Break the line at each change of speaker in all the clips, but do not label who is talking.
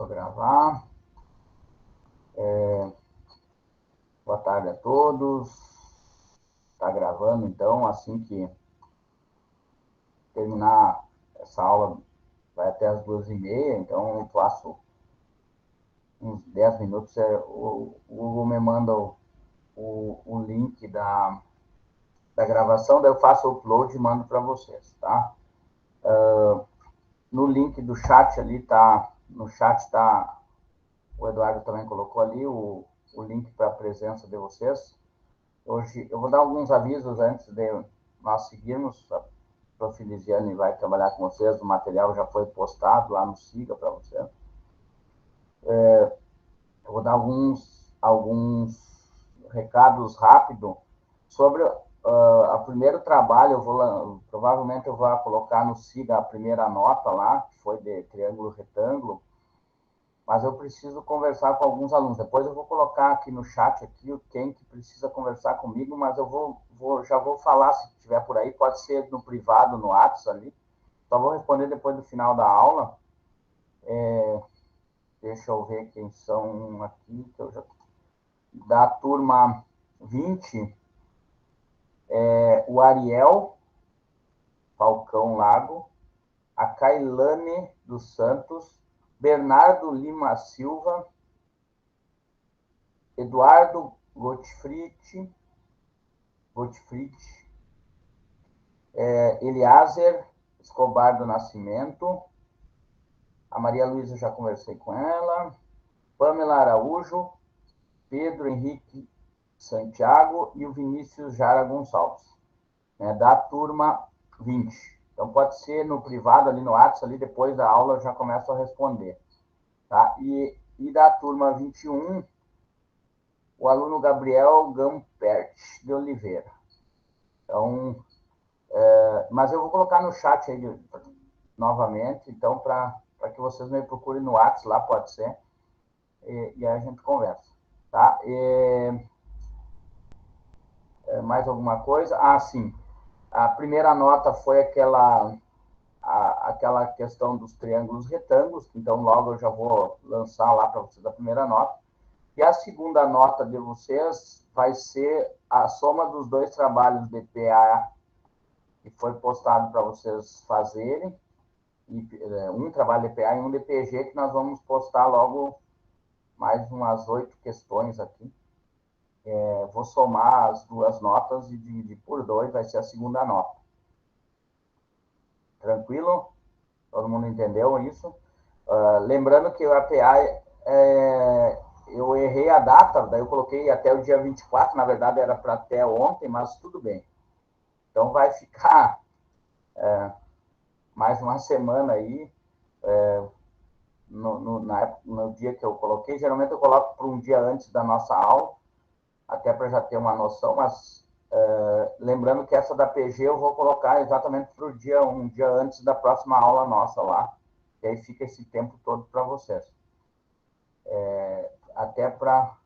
gravar. Boa tarde a todos. Está gravando, então, assim que terminar essa aula, vai até as 2h30, então eu faço uns 10 minutos. O Google me manda o link da gravação, daí eu faço o upload e mando para vocês, tá? No link do chat ali, tá? No chat tá, o Eduardo também colocou ali o link para a presença de vocês. Hoje eu vou dar alguns avisos antes de nós seguirmos. A Prof. Lisiane vai trabalhar com vocês, o material já foi postado lá no Siga para vocês. Eu vou dar alguns recados rápidos sobre o primeiro trabalho. Provavelmente eu vou colocar no Siga a primeira nota lá, que foi de triângulo retângulo, mas eu preciso conversar com alguns alunos. Depois eu vou colocar aqui no chat quem que precisa conversar comigo, mas eu já vou falar, se tiver por aí, pode ser no privado, no WhatsApp ali. Só vou responder depois do final da aula. Deixa eu ver quem são aqui, que eu já... Da turma 20, o Ariel Falcão Lago, a Cailane dos Santos, Bernardo Lima Silva, Eduardo Gottfried, Eliaser Escobar do Nascimento, a Maria Luísa, já conversei com ela, Pamela Araújo, Pedro Henrique Santiago e o Vinícius Jara Gonçalves, né, da turma 20. Então, pode ser no privado, ali no WhatsApp, ali depois da aula eu já começo a responder. Tá? E da turma 21, o aluno Gabriel Gampert de Oliveira. Então, mas eu vou colocar no chat aí novamente, então, para que vocês me procurem no WhatsApp, lá pode ser, e aí a gente conversa. Tá? Mais alguma coisa? Ah, sim. A primeira nota foi aquela questão dos triângulos retângulos, então logo eu já vou lançar lá para vocês a primeira nota. E a segunda nota de vocês vai ser a soma dos dois trabalhos de PA que foi postado para vocês fazerem, um trabalho de PA e um de PG, que nós vamos postar logo mais umas 8 questões aqui. Vou somar as duas notas e dividir por 2, vai ser a segunda nota. Tranquilo? Todo mundo entendeu isso? Lembrando que o APA, eu errei a data, daí eu coloquei até o dia 24, na verdade era para até ontem, mas tudo bem. Então vai ficar mais uma semana aí, no dia que eu coloquei. Geralmente eu coloco para um dia antes da nossa aula, até para já ter uma noção, mas lembrando que essa da PG eu vou colocar exatamente para um dia antes da próxima aula nossa lá, e aí fica esse tempo todo para vocês. Até para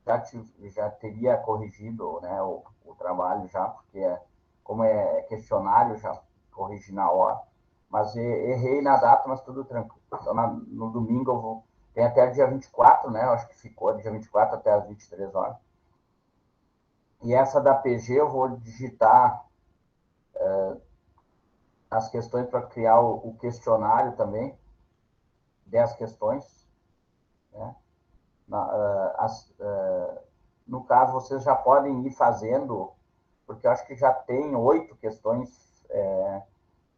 já teria corrigido, né, o trabalho já, porque como é questionário, já corrigi na hora, mas errei na data, mas tudo tranquilo. Então, no domingo tem até o dia 24, né, eu acho que ficou dia 24 até as 23 horas. E essa da PG eu vou digitar as questões para criar o questionário também, 10 questões, né? No caso, vocês já podem ir fazendo, porque eu acho que já tem 8 questões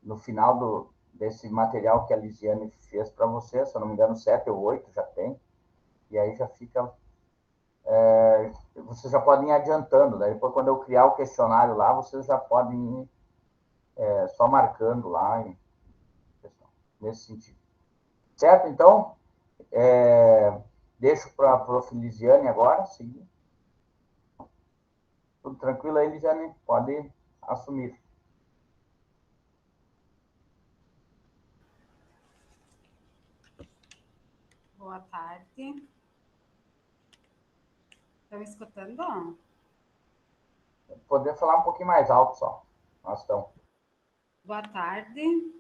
no final desse material que a Lisiane fez para vocês, se eu não me engano, 7 ou 8 já tem, e aí já fica... vocês já podem ir adiantando, daí depois quando eu criar o questionário lá, vocês já podem ir só marcando lá, nesse sentido. Certo? Então, deixo para a Prof. Lisiane agora, seguir. Tudo tranquilo aí, Lisiane? Pode assumir.
Boa tarde. Estão me escutando?
Poder falar um pouquinho mais alto só. Nós estamos.
Boa tarde.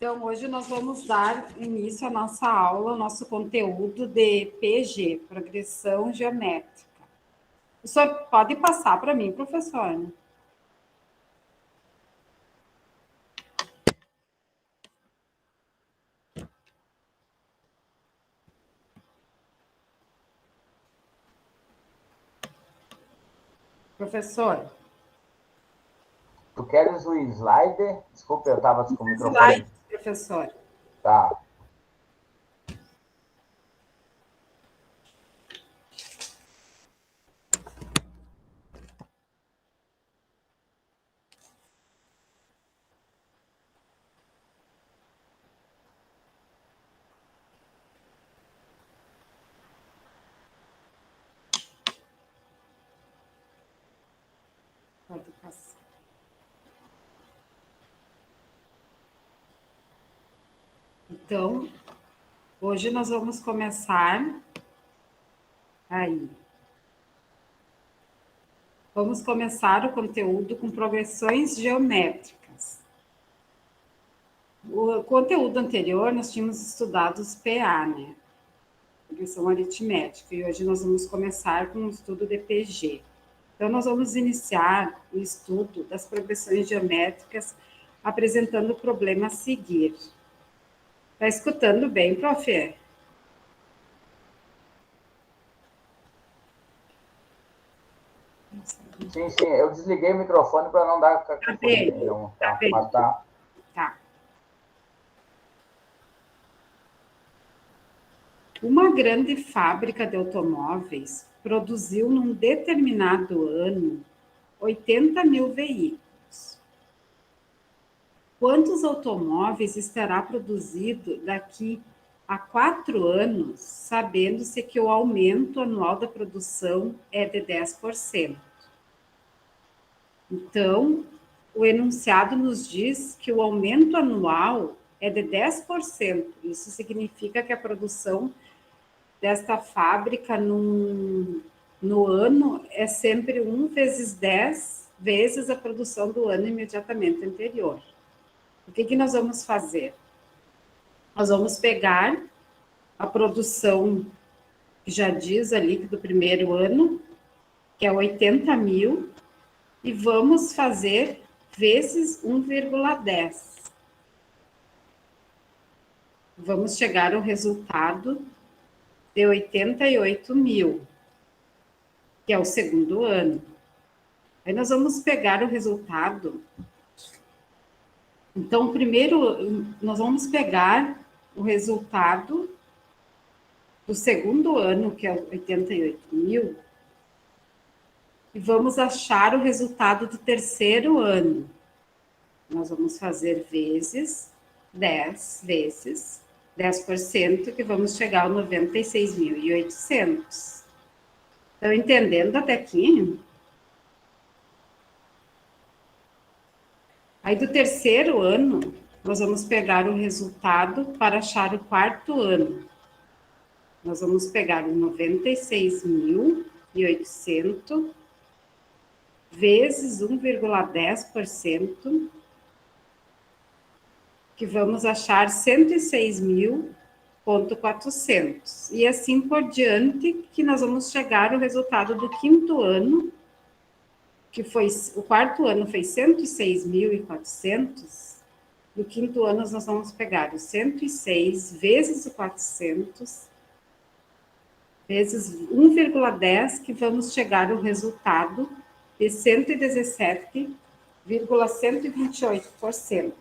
Então, hoje nós vamos dar início à nossa aula, nosso conteúdo de PG, Progressão Geométrica. O senhor pode passar para mim, professor? Professor.
Tu queres o slide? Desculpa, eu estava com o microfone.
Slide, professor.
Tá.
Pode passar. Então, hoje nós vamos começar aí. Vamos começar o conteúdo com progressões geométricas. O conteúdo anterior nós tínhamos estudado os PA, né? Progressão aritmética. E hoje nós vamos começar com o estudo de PG. Então, nós vamos iniciar o estudo das progressões geométricas apresentando o problema a seguir. Está escutando bem, prof?
Sim, eu desliguei o microfone para não dar cacofonia. Então, tá. Mas tá.
Tá. Uma grande fábrica de automóveis produziu num determinado ano 80 mil veículos. Quantos automóveis estará produzido daqui a 4 anos, sabendo-se que o aumento anual da produção é de 10%? Então, o enunciado nos diz que o aumento anual é de 10%. Isso significa que a produção desta fábrica no ano é sempre 1 vezes 10 vezes a produção do ano imediatamente anterior. O que nós vamos fazer? Nós vamos pegar a produção que já diz ali do primeiro ano, que é 80 mil, e vamos fazer vezes 1,10. Vamos chegar ao resultado de 88 mil, que é o segundo ano. Aí nós vamos pegar o resultado. Então, primeiro, nós vamos pegar o resultado do segundo ano, que é 88 mil, e vamos achar o resultado do terceiro ano. Nós vamos fazer vezes 10%, que vamos chegar a 96.800. Estão entendendo até aqui? Aí, do terceiro ano, nós vamos pegar o resultado para achar o quarto ano. Nós vamos pegar o 96.800 vezes 1,10%, que vamos achar 106.400. E assim por diante, que nós vamos chegar ao resultado do quinto ano, que foi, o quarto ano foi 106.400, no quinto ano nós vamos pegar o 106 vezes o 400, vezes 1,10, que vamos chegar ao resultado de 117,128%.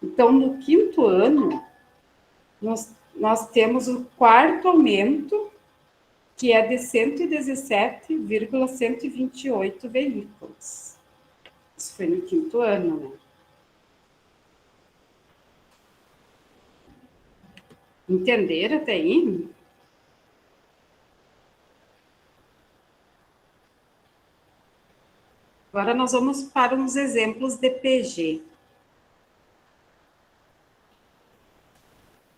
Então, no quinto ano, nós temos o quarto aumento, que é de 117,128 veículos. Isso foi no quinto ano, né? Entenderam até aí? Agora nós vamos para uns exemplos de PG.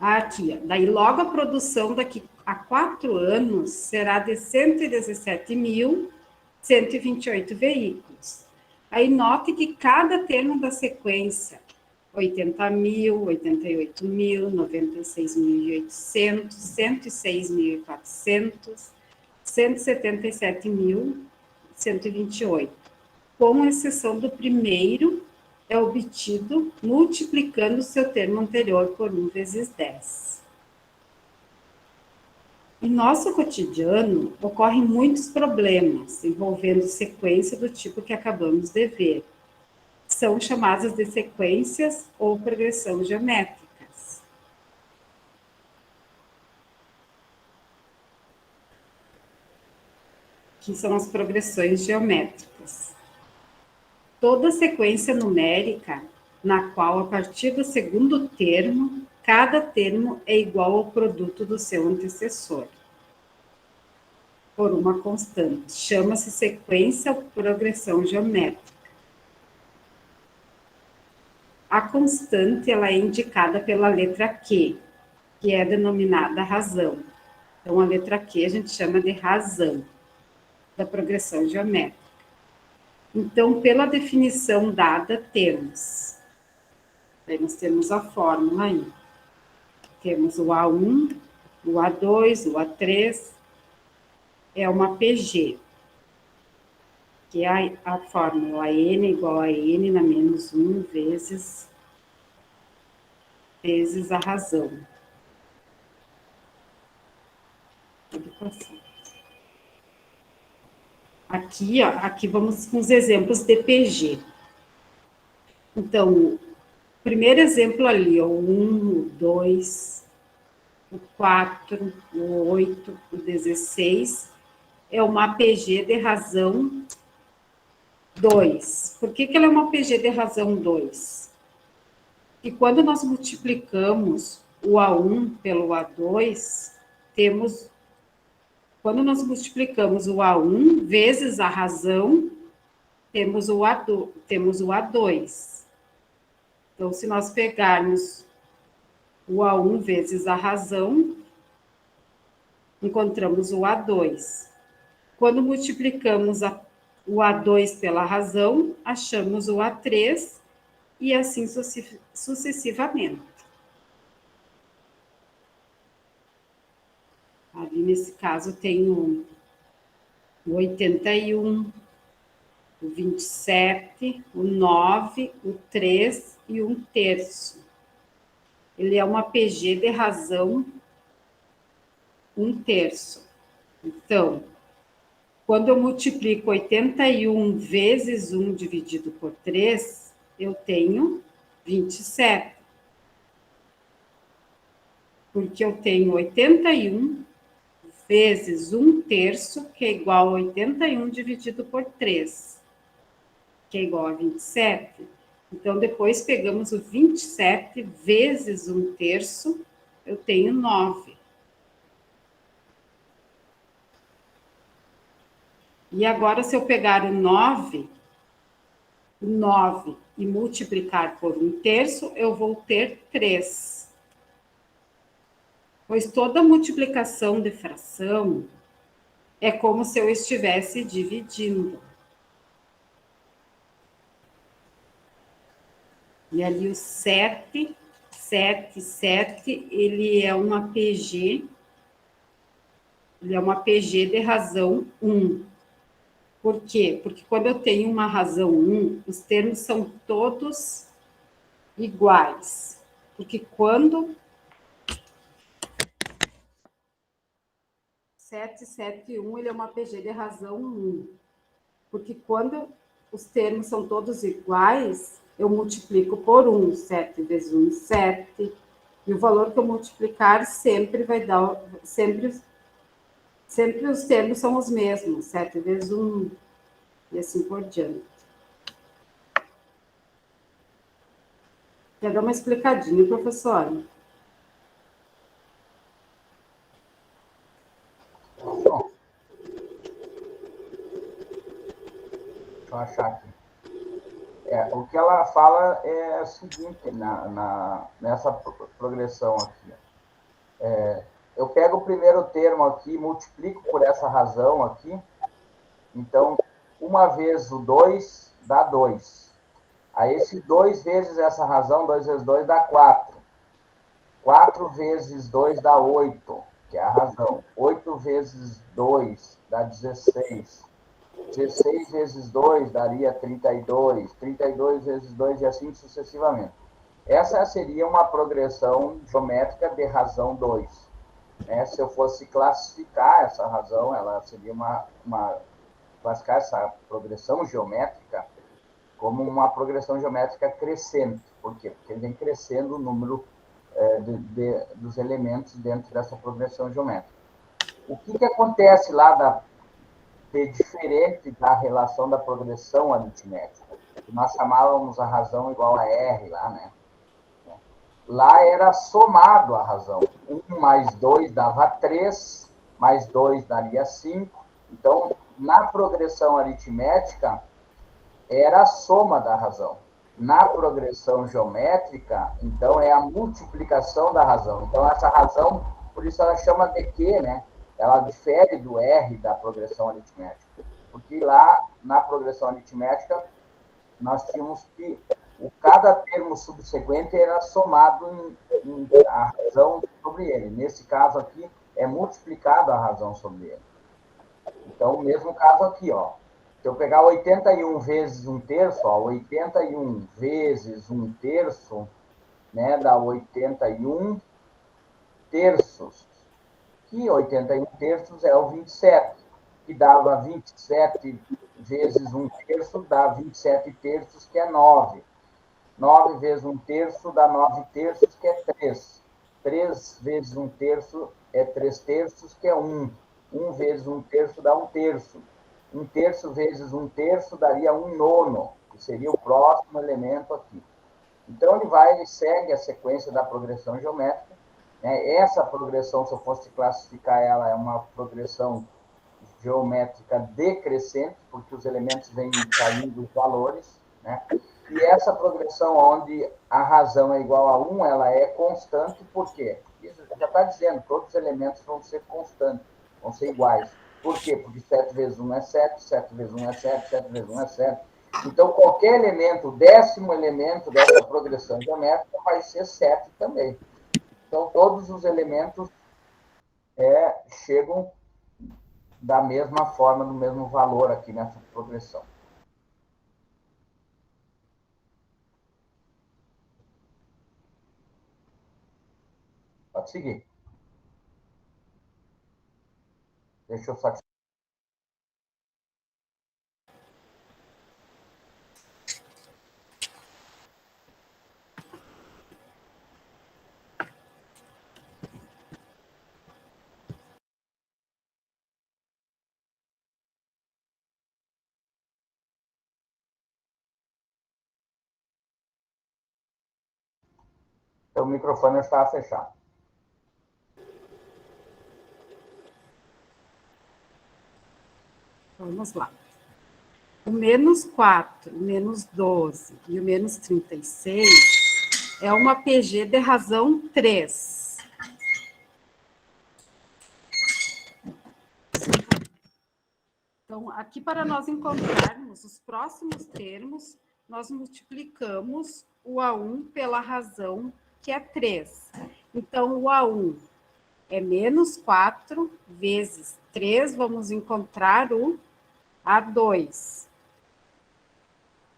Aqui, ó. Daí logo a produção daqui a 4 anos será de 117.128 veículos. Aí note que cada termo da sequência 80 mil, 88 mil, 96.800, 106.400, 177.128. Com exceção do primeiro, é obtido multiplicando o seu termo anterior por 1 vezes 10. Em nosso cotidiano, ocorrem muitos problemas envolvendo sequência do tipo que acabamos de ver. São chamadas de sequências ou progressão geométricas. Que são as progressões geométricas. Toda sequência numérica na qual, a partir do segundo termo, cada termo é igual ao produto do seu antecessor, por uma constante. Chama-se sequência ou progressão geométrica. A constante ela é indicada pela letra Q, que é denominada razão. Então, a letra Q a gente chama de razão da progressão geométrica. Então, pela definição dada, temos a fórmula aí. Temos o A1, o A2, o A3, é uma PG, que é a fórmula N igual a N na menos 1 vezes a razão. Aqui vamos com os exemplos de PG. Então, o primeiro exemplo ali, o 1, o 2, o 4, o 8, o 16, é uma PG de razão 2. Por que ela é uma PG de razão 2? E quando nós multiplicamos o A1 pelo A2, quando nós multiplicamos o A1 vezes a razão, temos o A2. Então, se nós pegarmos o A1 vezes a razão, encontramos o A2. Quando multiplicamos o A2 pela razão, achamos o A3 e assim sucessivamente. Ali, nesse caso, tem o 81, o 27, o 9, o 3 e 1/3. Ele é uma PG de razão 1/3. Então, quando eu multiplico 81 vezes 1 dividido por 3, eu tenho 27. Porque eu tenho 81 vezes 1/3, que é igual a 81 dividido por 3, que é igual a 27. Então, depois pegamos o 27 vezes 1/3, eu tenho 9. E agora, se eu pegar o 9 e multiplicar por 1/3, eu vou ter 3. Pois toda multiplicação de fração é como se eu estivesse dividindo. E ali o 7, ele é uma PG, de razão 1. Por quê? Porque quando eu tenho uma razão 1, os termos são todos iguais. Porque quando 771, ele é uma PG de razão 1. Porque quando os termos são todos iguais, eu multiplico por 1. 7 vezes 1, 7. E o valor que eu multiplicar sempre vai dar... Sempre os termos são os mesmos. 7 vezes 1. E assim por diante. Quer dar uma explicadinha, professora?
Deixa eu achar aqui. O que ela fala é o seguinte, nessa progressão aqui. Eu pego o primeiro termo aqui, multiplico por essa razão aqui. Então, 1 vezes o 2 dá 2. Aí esse 2 vezes essa razão, 2 vezes 2 dá 4. 4 vezes 2 dá 8, que é a razão. 8 vezes 2 dá 16. 16 vezes 2 daria 32. 32 vezes 2 e assim sucessivamente. Essa seria uma progressão geométrica de razão 2. Se eu fosse classificar essa razão, ela seria classificar essa progressão geométrica como uma progressão geométrica crescente. Por quê? Porque vem crescendo o número dos elementos dentro dessa progressão geométrica. O que acontece lá de diferente da relação da progressão aritmética? Nós chamávamos a razão igual a R lá, né? Lá era somado a razão. 1 mais 2 dava 3, mais 2 daria 5. Então, na progressão aritmética, era a soma da razão. Na progressão geométrica, então, é a multiplicação da razão. Então, essa razão, por isso ela chama de Q, né? Ela difere do R da progressão aritmética. Porque lá, na progressão aritmética, nós tínhamos que cada termo subsequente era somado em a razão sobre ele. Nesse caso aqui, é multiplicado a razão sobre ele. Então, o mesmo caso aqui, ó. Se eu pegar 81 vezes 1/3, ó, 81 vezes 1/3, né, dá 81 terços. Que 81 terços é o 27, que dava 27 vezes 1/3, dá 27 terços, que é 9. 9 vezes 1/3 dá 9 terços, que é 3. 3 vezes 1/3 é 3 terços, que é 1. 1 vezes 1/3 dá 1/3. 1/3 vezes 1/3 daria 1/9, que seria o próximo elemento aqui. Então, ele segue a sequência da progressão geométrica. Essa progressão, se eu fosse classificar ela, é uma progressão geométrica decrescente, porque os elementos vêm caindo os valores, né? E essa progressão onde a razão é igual a 1, ela é constante, por quê? Isso já está dizendo, todos os elementos vão ser constantes, vão ser iguais. Por quê? Porque 7 vezes 1 é 7, 7 vezes 1 é 7, 7 vezes 1 é 7. Então, qualquer elemento, o 10º elemento dessa progressão geométrica vai ser 7 também. Então, todos os elementos chegam da mesma forma, do mesmo valor aqui nessa progressão. Pode seguir. Deixa eu só... Então, o microfone está fechado.
Vamos lá. O menos 4, o menos 12 e o menos 36 é uma PG de razão 3. Então, aqui para nós encontrarmos os próximos termos, nós multiplicamos o A1 pela razão que é 3. Então, o A1 é menos 4 vezes 3, vamos encontrar o A2.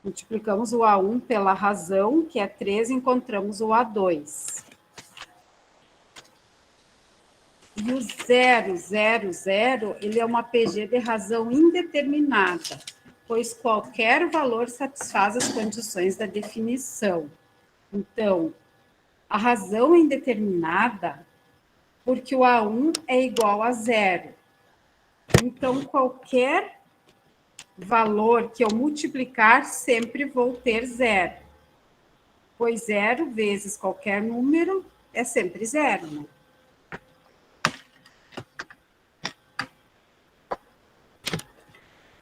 Multiplicamos o A1 pela razão, que é 3, encontramos o A2. E o 0, 0, 0, ele é uma PG de razão indeterminada, pois qualquer valor satisfaz as condições da definição. Então, a razão é indeterminada porque o A1 é igual a 0. Então, qualquer valor que eu multiplicar, sempre vou ter 0. Pois 0 vezes qualquer número é sempre 0, né?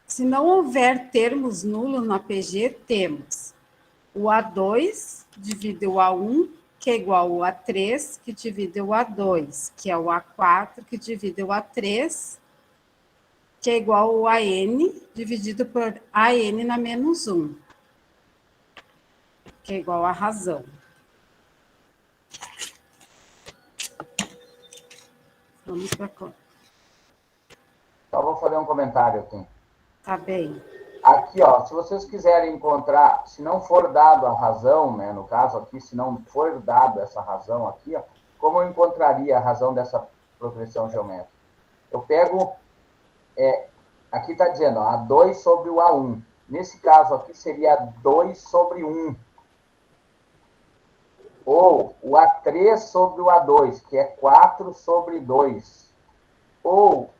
Se não houver termos nulos na PG, temos o A2 divide o A1, que é igual ao A3, que divide o A2, que é o A4, que divide o A3, que é igual ao AN, dividido por AN na menos 1. que é igual à razão. Vamos para cá.
Só vou fazer um comentário aqui.
Tá bem.
Aqui, ó, se vocês quiserem encontrar, se não for dado a razão, né, no caso aqui, se não for dado essa razão aqui, ó, como eu encontraria a razão dessa progressão geométrica? Eu pego, aqui está dizendo, ó, A2 sobre o A1. Nesse caso aqui seria 2 sobre 1. Ou o A3 sobre o A2, que é 4 sobre 2. Ou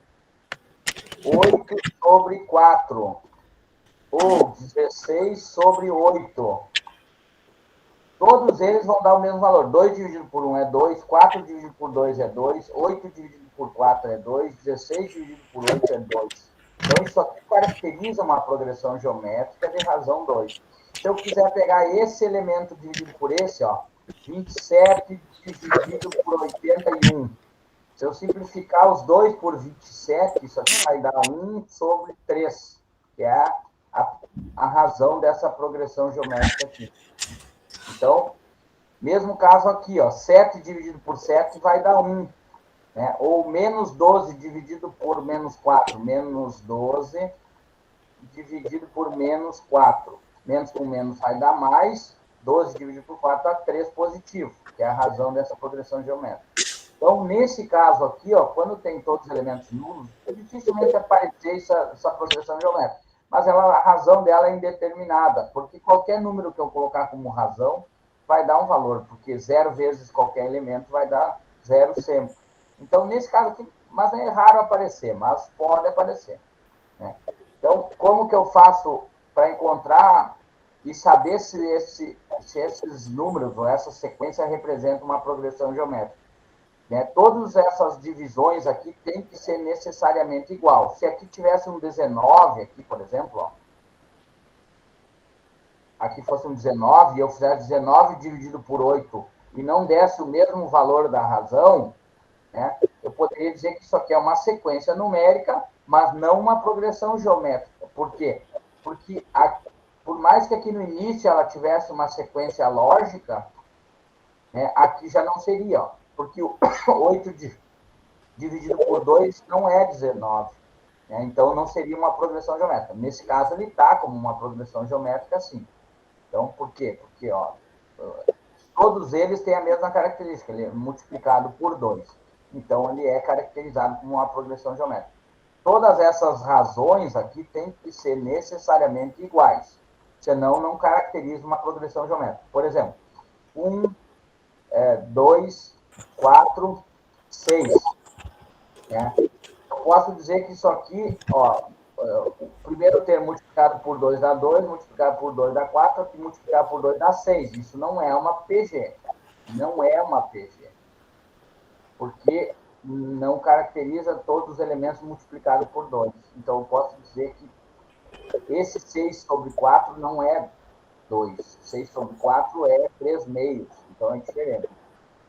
8 sobre 4. Ou 16 sobre 8. Todos eles vão dar o mesmo valor. 2 dividido por 1 é 2, 4 dividido por 2 é 2, 8 dividido por 4 é 2, 16 dividido por 8 é 2. Então, isso aqui caracteriza uma progressão geométrica de razão 2. Se eu quiser pegar esse elemento dividido por esse, ó, 27 dividido por 81. Se eu simplificar os 2 por 27, isso aqui vai dar 1 sobre 3, que é a razão dessa progressão geométrica aqui. Então, mesmo caso aqui, ó, 7 dividido por 7 vai dar 1. Né? Ou menos 12 dividido por menos 4. Menos 12 dividido por menos 4. Menos com menos vai dar mais. 12 dividido por 4 dá 3 positivo, que é a razão dessa progressão geométrica. Então, nesse caso aqui, ó, quando tem todos os elementos nulos, dificilmente aparecer essa progressão geométrica. Mas a razão dela é indeterminada, porque qualquer número que eu colocar como razão vai dar um valor, porque 0 vezes qualquer elemento vai dar 0 sempre. Então, nesse caso aqui, mas é raro aparecer, mas pode aparecer. Né? Então, como que eu faço para encontrar e saber se esses números ou essa sequência representam uma progressão geométrica? Né? Todas essas divisões aqui têm que ser necessariamente igual. Se aqui tivesse um 19, aqui, por exemplo, ó, aqui fosse um 19, e eu fizesse 19 dividido por 8 e não desse o mesmo valor da razão, né, eu poderia dizer que isso aqui é uma sequência numérica, mas não uma progressão geométrica. Por quê? Porque, por mais que aqui no início ela tivesse uma sequência lógica, né, aqui já não seria, ó, porque o 8 dividido por 2 não é 19. Né, então, não seria uma progressão geométrica. Nesse caso, ele está como uma progressão geométrica, sim. Então, por quê? Porque, ó, todos eles têm a mesma característica, ele é multiplicado por 2. Então, ele é caracterizado como uma progressão geométrica. Todas essas razões aqui têm que ser necessariamente iguais, senão não caracteriza uma progressão geométrica. Por exemplo, 1, 2, 4, 6. Né? Eu posso dizer que isso aqui, ó, o primeiro termo multiplicado por 2 dá 2, multiplicado por 2 dá 4, e multiplicado por 2 dá 6. Isso não é uma PG. Não é uma PG. Porque não caracteriza todos os elementos multiplicados por 2. Então, eu posso dizer que esse 6 sobre 4 não é 2. 6 sobre 4 é 3 meios. Então, é diferente.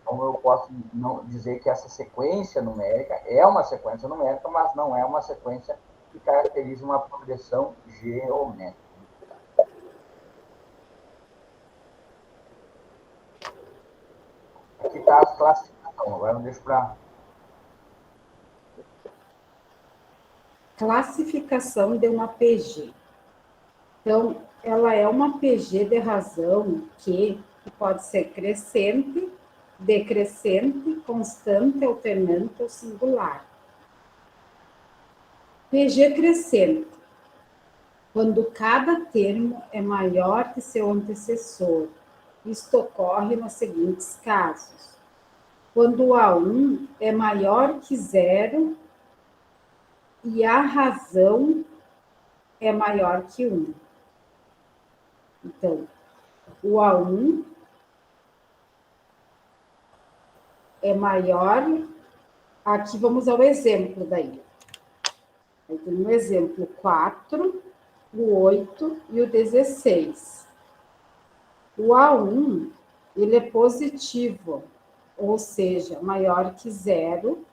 Então, eu posso não dizer que essa sequência numérica é uma sequência numérica, mas não é uma sequência que caracteriza uma progressão geométrica. Aqui está a classificação. Agora eu deixo para...
Classificação de uma PG. Então, ela é uma PG de razão que pode ser crescente, decrescente, constante, alternante ou singular. PG crescente, quando cada termo é maior que seu antecessor. Isto ocorre nos seguintes casos. Quando o A1 é maior que 0 e a razão é maior que 1. Então, o A1 é maior... Aqui vamos ao exemplo daí. Aí tem um exemplo 4, o 8 e o 16. O A1, ele é positivo, ou seja, maior que 0,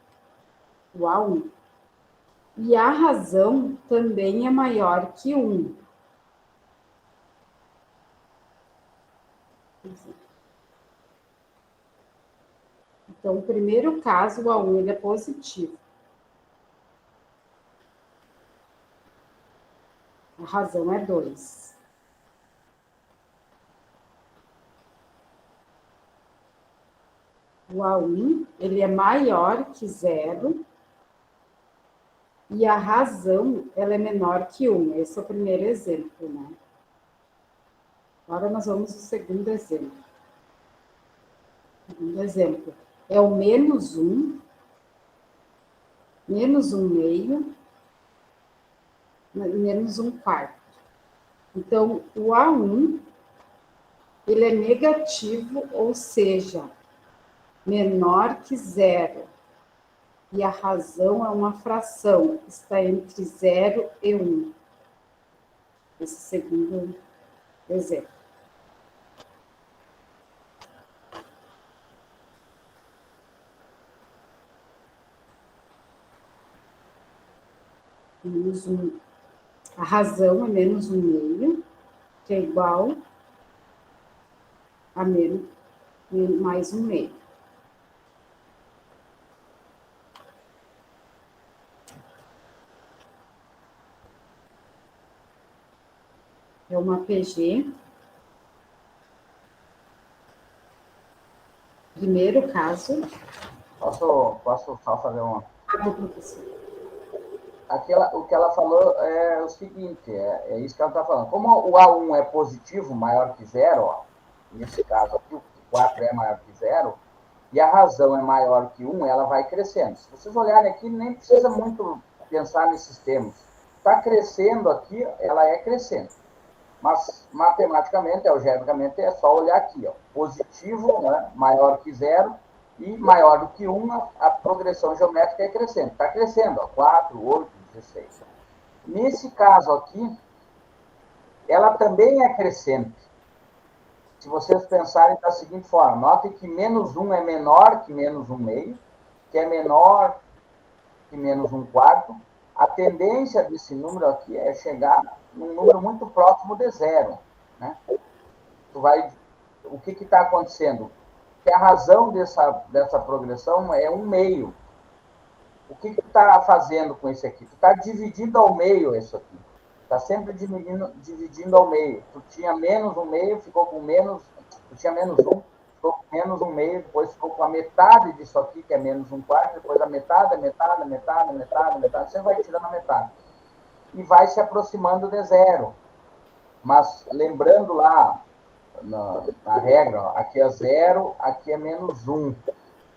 o A1. E a razão também é maior que 1. Então, o primeiro caso, o A1, ele é positivo. A razão é 2. O A1, ele é maior que 0 e a razão, ela é menor que 1. Esse é o primeiro exemplo, né? Agora nós vamos ao segundo exemplo. Segundo exemplo é o menos 1, menos 1 meio, menos 1 quarto. Então, o A1, ele é negativo, ou seja, menor que 0. E a razão é uma fração, está entre 0 e 1. Esse segundo exemplo. Menos 1. A razão é menos 1 meio, que é igual a menos, mais 1 meio. É uma PG. Primeiro caso.
Posso só fazer uma...
Professor.
O que ela falou é o seguinte, é isso que ela está falando. Como o A1 é positivo, maior que 0, ó, nesse caso aqui, o 4 é maior que 0, e a razão é maior que 1, ela vai crescendo. Se vocês olharem aqui, nem precisa muito pensar nesses termos. Está crescendo aqui, ela é crescente. Mas, matematicamente, algebricamente, é só olhar aqui, ó. Positivo, né, maior que 0, e maior do que 1, a progressão geométrica é crescente. Está crescendo, ó, 4, 8, 16. Nesse caso aqui, ela também é crescente. Se vocês pensarem da seguinte forma, notem que menos 1 é menor que menos 1 meio, que é menor que menos 1 quarto. A tendência desse número aqui é chegar num número muito próximo de 0. Né? O que está acontecendo? Que a razão dessa progressão é 1 meio. O que tu está fazendo com esse aqui? Tu está dividindo ao meio isso aqui. Está sempre dividindo ao meio. Tu tinha menos 1 meio, ficou com menos... Tu tinha menos 1, ficou com menos 1 meio, depois ficou com a metade disso aqui, que é menos 1 quarto, depois a metade, você vai tirando a metade. E vai se aproximando de 0. Mas lembrando lá, na regra, ó, aqui é 0, aqui é menos 1.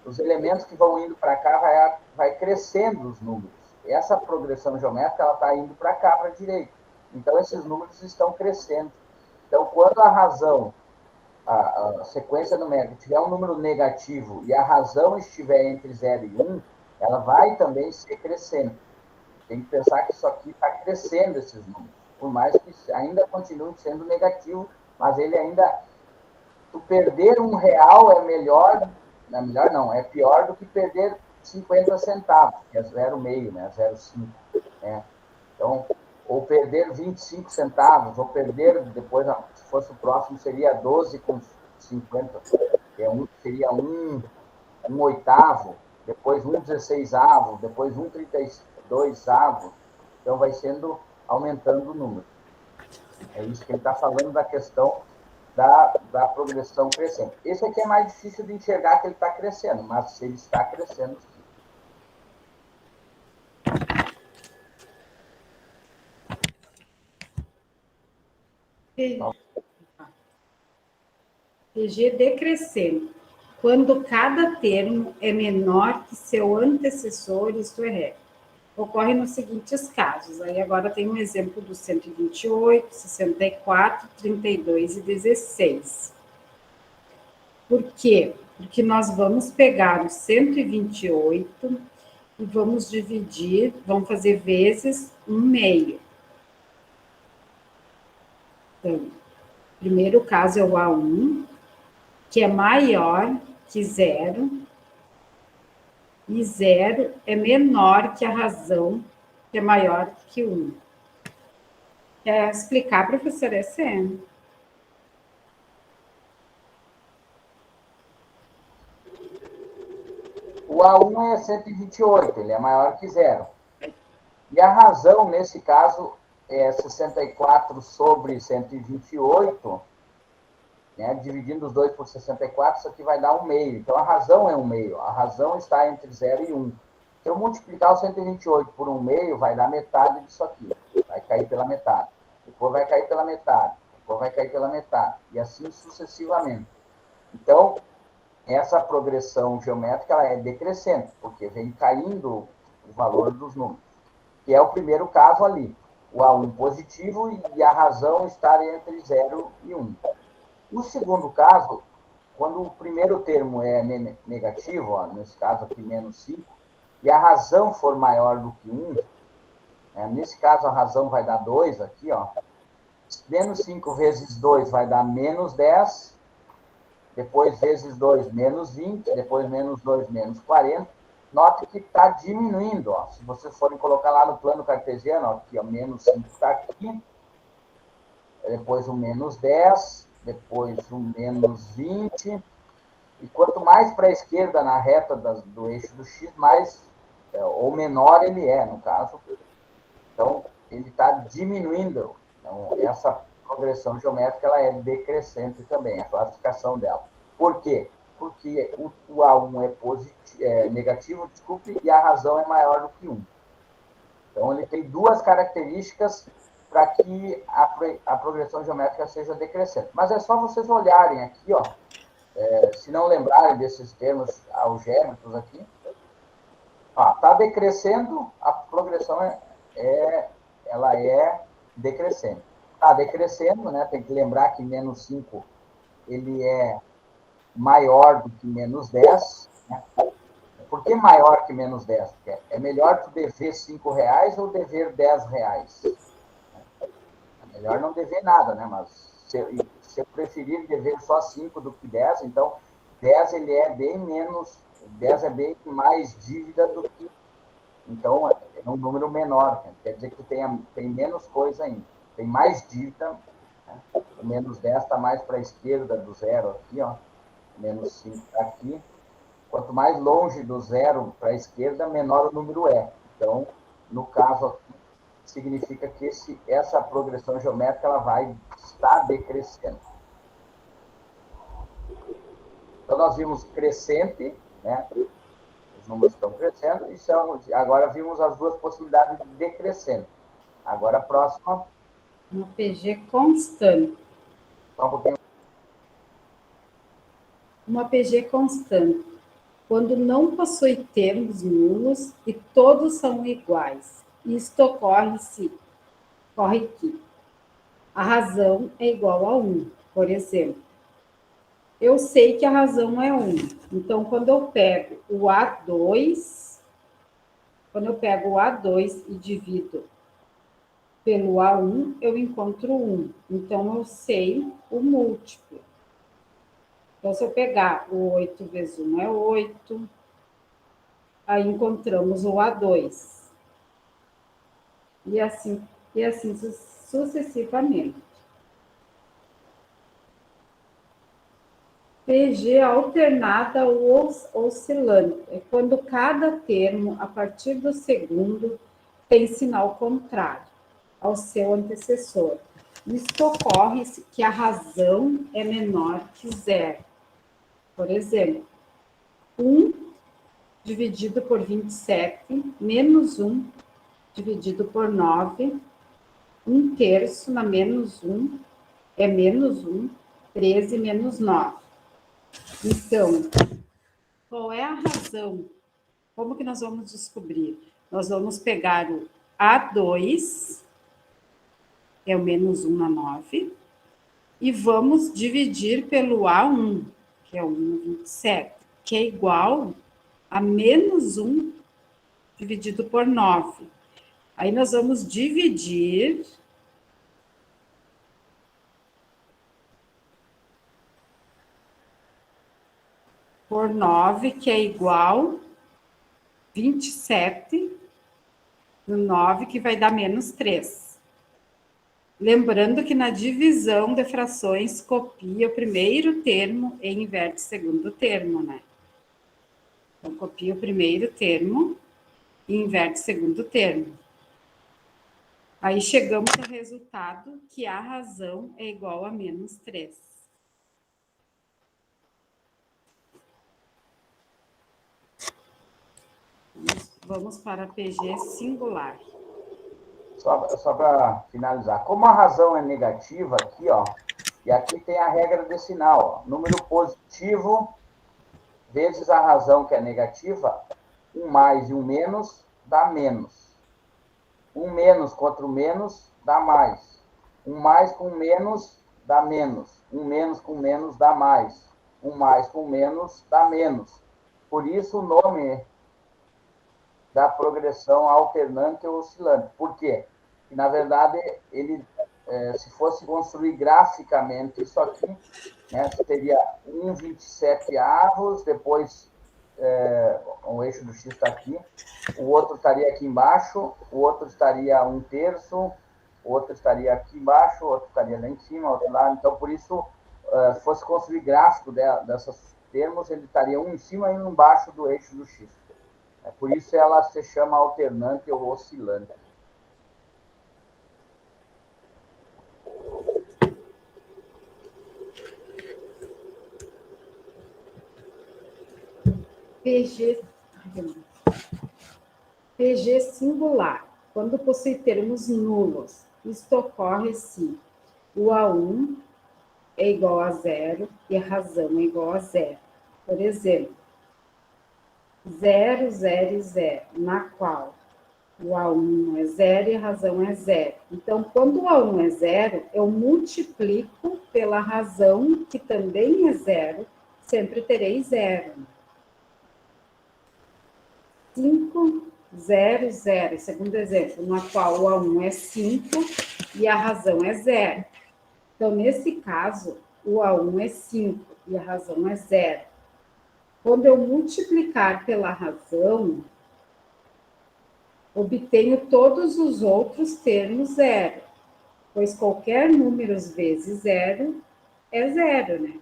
Os elementos que vão indo para cá vai crescendo os números. Essa progressão geométrica ela está indo para cá, para a direita. Então, esses números estão crescendo. Então, quando a razão, a sequência numérica, tiver um número negativo e a razão estiver entre 0 e 1, ela vai também ser crescente. Tem que pensar que isso aqui está crescendo, esses números. Por mais que ainda continue sendo negativo, mas ele ainda... Tu perder R$1 é melhor... Não é melhor, não. É pior do que perder 50 centavos, que é 0,5, né? 0,5. Né? Então, ou perder 25 centavos, ou perder, depois, se fosse o próximo, seria 12,50, que seria um oitavo, depois 1,16avo, depois 1,32avo. Então, vai sendo, aumentando o número. É isso que ele está falando da questão da progressão crescente. Esse aqui é mais difícil de enxergar que ele está crescendo, mas ele está crescendo, sim.
PG decrescente. Quando cada termo é menor que seu antecessor, isto é regra. Ocorre nos seguintes casos. Aí agora tem um exemplo do 128, 64, 32 e 16. Por quê? Porque nós vamos pegar o 128 e vamos dividir, vamos fazer vezes 1 meio. Então, o primeiro caso é o A1, que é maior que 0, e 0 é menor que a razão, que é maior que 1. Quer explicar, professora, esse?
A1 é 128, ele é maior que zero. E a razão, nesse caso, é 64 sobre 128, né? Dividindo os dois por 64, isso aqui vai dar 1 meio. Então, a razão é 1 meio. A razão está entre 0 e 1. Se eu multiplicar o 128 por 1 meio, vai dar metade disso aqui. Vai cair pela metade. Depois vai cair pela metade. Depois vai cair pela metade. E assim sucessivamente. Então, essa progressão geométrica ela é decrescente, porque vem caindo o valor dos números. Que é o primeiro caso ali. O A1 positivo e a razão estar entre 0 e 1. No segundo caso, quando o primeiro termo é negativo, ó, nesse caso aqui, menos 5, e a razão for maior do que 1, nesse caso a razão vai dar 2 aqui, ó. Menos 5 vezes 2 vai dar menos 10, depois vezes 2, menos 20, depois menos 2, menos 40. Note que está diminuindo, ó. Se vocês forem colocar lá no plano cartesiano, ó, aqui, ó, menos 5 está aqui, depois o menos 10, depois o menos 20, e quanto mais para a esquerda na reta do eixo do x, mais, ou menor ele é, no caso. Então, ele está diminuindo. Então, essa progressão geométrica ela é decrescente também, a classificação dela. Por quê? Porque o A1 é negativo, desculpe, e a razão é maior do que 1. Então, ele tem duas características para que a progressão geométrica seja decrescente. Mas é só vocês olharem aqui, ó, se não lembrarem desses termos algébricos aqui, está decrescendo, a progressão ela é decrescente. Está decrescendo, né? Tem que lembrar que menos 5 ele é maior do que menos 10. Né? Por que maior que menos 10? Porque é melhor tu dever 5 reais ou dever 10 reais? É melhor não dever nada, né? Mas se eu preferir dever só 5 do que 10, então 10 ele é bem menos, 10 é bem mais dívida do que. Então, é um número menor, né? Quer dizer que tem menos coisa ainda. Tem mais dívida, né? O menos 10 está mais para a esquerda do zero aqui, ó. Menos 5 está aqui. Quanto mais longe do zero para a esquerda, menor o número é. Então, no caso aqui, significa que essa progressão geométrica ela vai estar decrescendo. Então, nós vimos crescente, né? Os números estão crescendo, e agora vimos as duas possibilidades de decrescente. Agora, a próxima.
Uma PG constante.
Só um pouquinho.
Uma PG constante, quando não possui termos nulos e todos são iguais. Isto corre que a razão é igual a 1, por exemplo. Eu sei que a razão é 1. Então, quando eu pego o A2 e divido pelo A1, eu encontro 1. Então, eu sei o múltiplo. Então, se eu pegar o 8 vezes 1 é 8, aí encontramos o A2. E assim sucessivamente. PG alternada ou oscilante é quando cada termo, a partir do segundo, tem sinal contrário ao seu antecessor. Isto ocorre que a razão é menor que zero. Por exemplo, 1 dividido por 27, menos 1 dividido por 9, 1/3 na menos 1 é menos 1, 13 menos 9. Então, qual é a razão? Como que nós vamos descobrir? Nós vamos pegar o A2, é o menos 1 na 9, e vamos dividir pelo A1, que é o 1/27, que é igual a menos 1 dividido por 9. Aí nós vamos dividir por 9, que é igual 27 no 9, que vai dar menos 3. Lembrando que na divisão de frações, copia o primeiro termo e inverte o segundo termo, né? Então, copio o primeiro termo e inverte o segundo termo. Aí chegamos ao resultado que a razão é igual a menos 3. Vamos para PG singular.
Só para finalizar. Como a razão é negativa aqui, ó, e aqui tem a regra de sinal, ó, número positivo vezes a razão que é negativa, um mais e um menos dá menos. Um menos contra o menos dá mais. Um mais com menos dá menos. Um menos com menos dá mais. Um mais com menos dá menos. Por isso o nome da progressão alternante ou oscilante. Por quê? Porque, na verdade, ele, se fosse construir graficamente isso aqui, né, teria 1,27 avos, depois o eixo do X está aqui, o outro estaria aqui embaixo, o outro estaria 1/3, o outro estaria aqui embaixo, o outro estaria lá em cima, o outro lá. Então, por isso, se fosse construir gráfico desses termos, ele estaria um em cima e um embaixo do eixo do X. Por isso ela se chama alternante ou oscilante.
PG singular. Quando possui termos nulos, isto ocorre se o A1 é igual a 0 e a razão é igual a 0. Por exemplo, 0, 0 e 0, na qual o A1 é 0 e a razão é 0. Então, quando o A1 é 0, eu multiplico pela razão, que também é 0, sempre terei 0. 5, 0, 0. Segundo exemplo, na qual o A1 é 5 e a razão é 0. Então, nesse caso, o A1 é 5 e a razão é 0. Quando eu multiplicar pela razão, obtenho todos os outros termos 0, pois qualquer número vezes 0 é 0, né?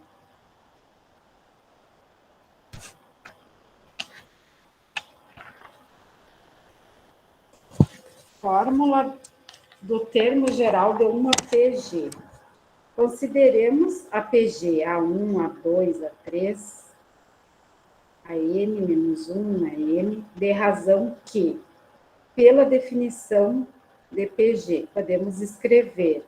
Fórmula do termo geral de uma PG. Consideremos a PG A1, A2, A3, a N menos 1, a N, de razão que, pela definição de PG, podemos escrever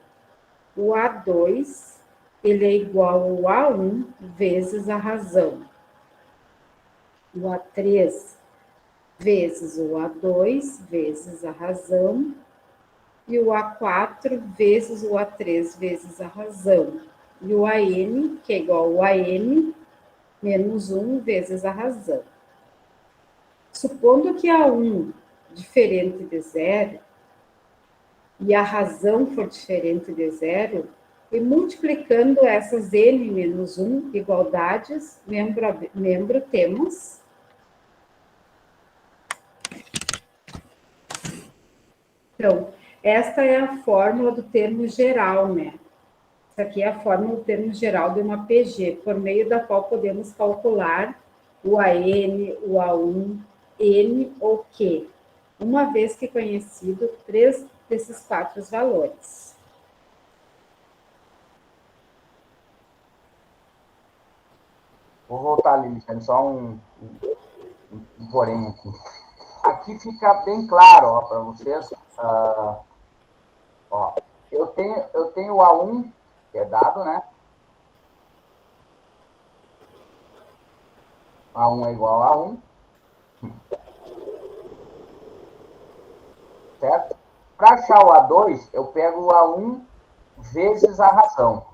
o A2, ele é igual ao A1 vezes a razão. O A3 vezes o A2 vezes a razão. E o A4 vezes o A3 vezes a razão. E o AN, que é igual ao AN menos 1 vezes a razão. Supondo que A1 diferente de 0 e a razão for diferente de 0, e multiplicando essas N menos 1 igualdades, membro temos então, esta é a fórmula do termo geral, né? Essa aqui é a fórmula do termo geral de uma PG, por meio da qual podemos calcular o AN, o A1, N ou Q, uma vez que conhecido 3 desses 4 valores.
Vou voltar ali, só um porém aqui. Aqui fica bem claro para vocês. Eu tenho o A1, que é dado, né? A1 é igual a 1. Certo? Para achar o A2, eu pego o A1 vezes a razão.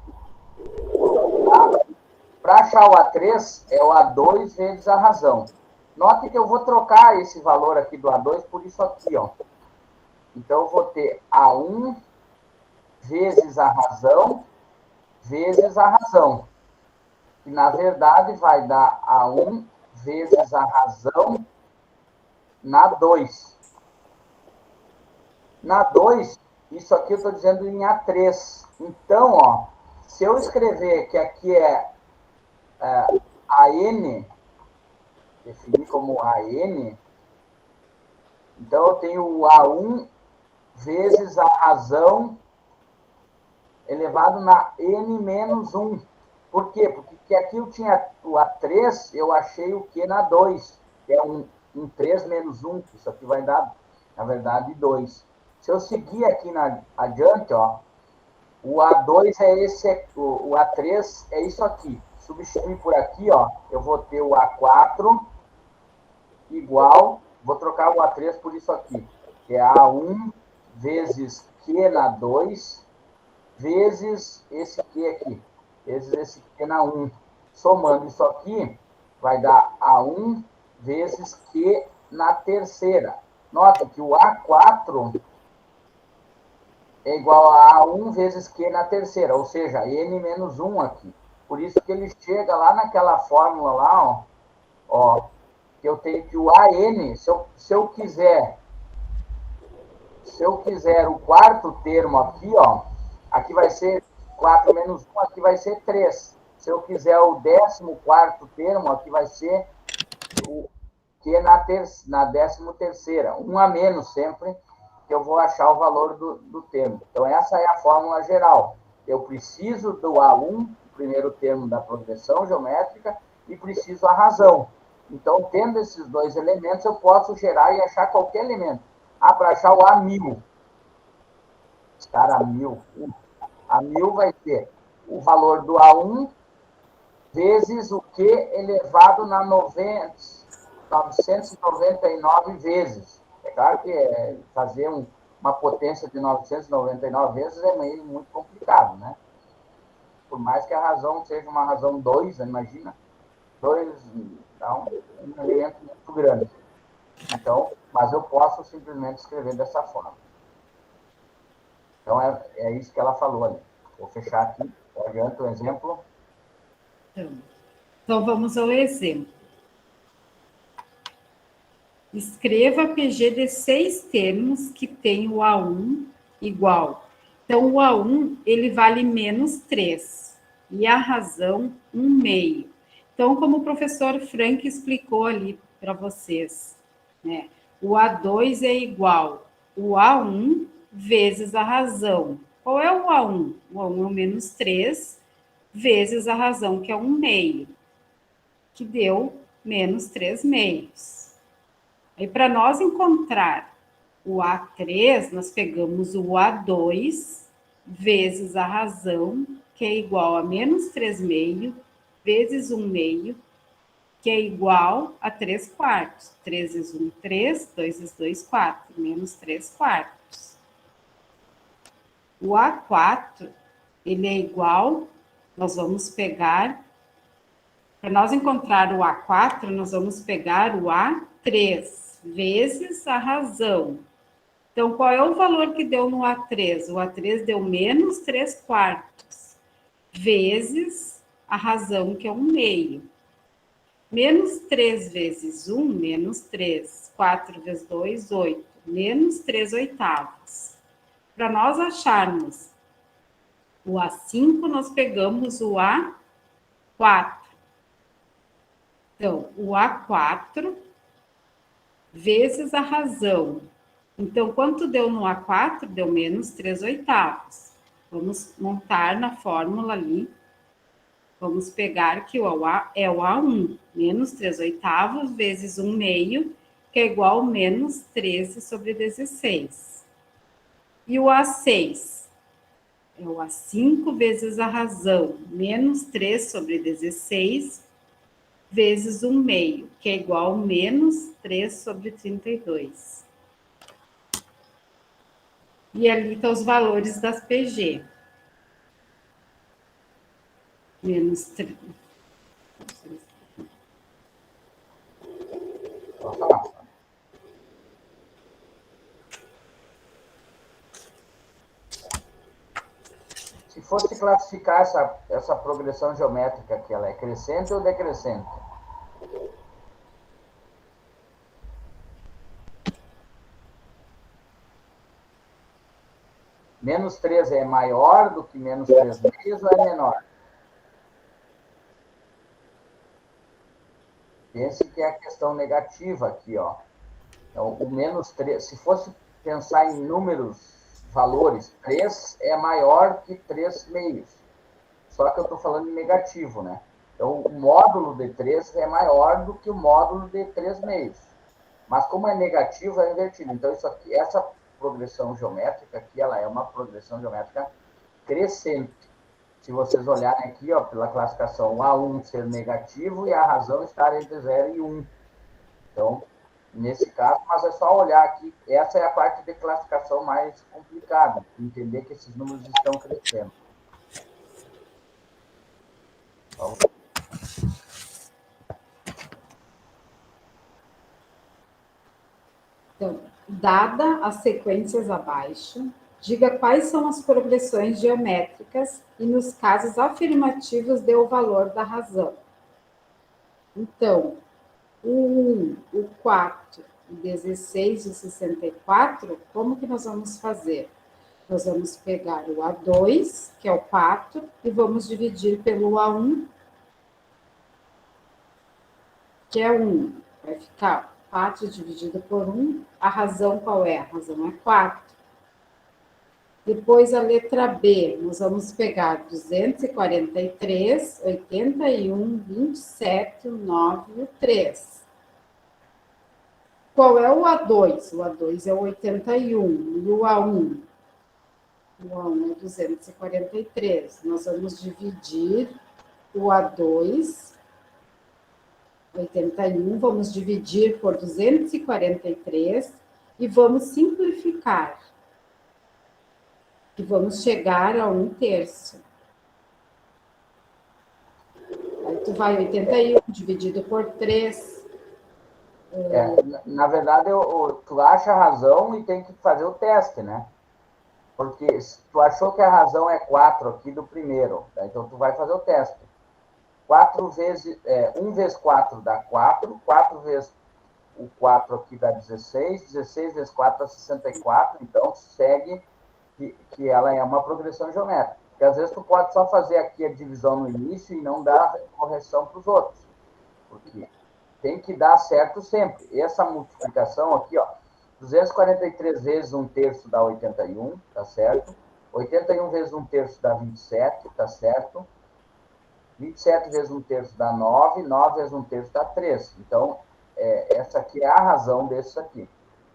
Tá? Para achar o A3, é o A2 vezes a razão. Note que eu vou trocar esse valor aqui do A2 por isso aqui, ó. Então, eu vou ter A1 vezes a razão, vezes a razão. Que, na verdade, vai dar A1 vezes a razão na 2. Na 2, isso aqui eu estou dizendo em A3. Então, ó, se eu escrever que aqui é a N definir como AN, então eu tenho o A1 vezes a razão elevado na N menos 1. Por quê? Porque aqui eu tinha o A3, eu achei o Q na 2, que é um 3 menos 1, que isso aqui vai dar, na verdade, 2. Se eu seguir aqui adiante, ó, o A2 é esse, o A3 é isso aqui. Substituir por aqui, ó, eu vou ter o A4 igual, vou trocar o A3 por isso aqui, que é A1 vezes Q na 2, vezes esse Q aqui, vezes esse Q na 1. Somando isso aqui, vai dar A1 vezes Q na terceira. Nota que o A4 é igual a A1 vezes Q na terceira, ou seja, N menos 1 aqui. Por isso que ele chega lá naquela fórmula lá, ó, que eu tenho que o AN, se eu quiser o quarto termo aqui, ó, aqui vai ser 4 menos 1, aqui vai ser 3. Se eu quiser o 14º termo, aqui vai ser o Q na 13ª. 1 a menos sempre, que eu vou achar o valor do termo. Então, essa é a fórmula geral. Eu preciso do A1, o primeiro termo da progressão geométrica, e preciso a razão. Então, tendo esses dois elementos, eu posso gerar e achar qualquer elemento. Para achar o A1000. Cara, 1000. A1000 vai ter o valor do A1 vezes o Q elevado na 999 vezes. É claro que fazer uma potência de 999 vezes é meio muito complicado, né? Por mais que a razão seja uma razão 2, imagina, 2 dá um elemento muito grande. Então, mas eu posso simplesmente escrever dessa forma. Então, é isso que ela falou ali. Vou fechar aqui. Adianta o exemplo.
Então, vamos ao exemplo. Escreva a PG de 6 termos que tem o A1 igual. Então, o A1, ele vale menos 3. E a razão, 1/2. Então, como o professor Frank explicou ali para vocês, né? O A2 é igual o A1 vezes a razão. Qual é o A1? O A1 é o menos 3 vezes a razão, que é 1/2, que deu menos 3/2. Aí, para nós encontrar o A3, nós pegamos o A2 vezes a razão, que é igual a menos 3/2, vezes 1/2, que é igual a 3/4. 3 vezes 1, 3, 2 vezes 2, 4, menos 3/4. O A4, ele é igual, nós vamos pegar, para nós encontrar o A4, nós vamos pegar o A3 vezes a razão. Então, qual é o valor que deu no A3? O A3 deu menos 3/4, vezes a razão, que é 1/2. Menos 3 vezes 1, menos 3. 4 vezes 2, 8. Menos 3/8. Para nós acharmos o A5, nós pegamos o A4. Então, o A4 vezes a razão. Então, quanto deu no A4? Deu menos 3/8. Vamos montar na fórmula ali. Vamos pegar que o A é o A1, menos 3/8 vezes 1/2, que é igual a menos 13/16. E o A6 é o A5 vezes a razão, menos 3/16, vezes 1/2, que é igual a menos 3/32. E ali estão os valores das PG. Menos 3.
Se fosse classificar essa progressão geométrica aqui, ela é crescente ou decrescente? Menos 3 é maior do que menos 3/2 ou é menor? Pense que é a questão negativa aqui, ó. Então, o menos 3, se fosse pensar em números, valores, 3 é maior que 3 meios. Só que eu estou falando em negativo, né? Então, o módulo de 3 é maior do que o módulo de 3 meios. Mas como é negativo, é invertido. Então, isso aqui, essa progressão geométrica aqui, ela é uma progressão geométrica crescente. Se vocês olharem aqui, ó, pela classificação A1 ser negativo e a razão estar entre 0 e 1. Então, nesse caso, mas é só olhar aqui, essa é a parte de classificação mais complicada, entender que esses números estão crescendo. Então,
Então, dada as sequências abaixo, diga quais são as progressões geométricas e, nos casos afirmativos, dê o valor da razão. Então, o 1, o 4, o 16 e o 64, como que nós vamos fazer? Nós vamos pegar o A2, que é o 4, e vamos dividir pelo A1, que é 1. Vai ficar 4 dividido por 1. A razão qual é? A razão é 4. Depois a letra B, nós vamos pegar 243, 81, 27, 9 e o 3. Qual é o A2? O A2 é o 81. E o A1? O A1 é 243. Nós vamos dividir o A2, 81, vamos dividir por 243 e vamos simplificar. E vamos chegar a 1/3. Aí tu vai 81 dividido por 3.
na verdade, tu acha a razão e tem que fazer o teste, né? Porque se tu achou que a razão é 4 aqui do primeiro, tá? Então tu vai fazer o teste. 1 vezes 4 dá 4, 4 vezes o 4 aqui dá 16, 16 vezes 4 dá 64, então segue que ela é uma progressão geométrica. Porque às vezes tu pode só fazer aqui a divisão no início e não dar correção para os outros. Porque tem que dar certo sempre. Essa multiplicação aqui, ó, 243 vezes 1/3 dá 81, tá certo? 81 vezes 1/3 dá 27, tá certo? 27 vezes 1/3 dá 9, 9 vezes 1/3 dá 3. Então, essa aqui é a razão desse aqui.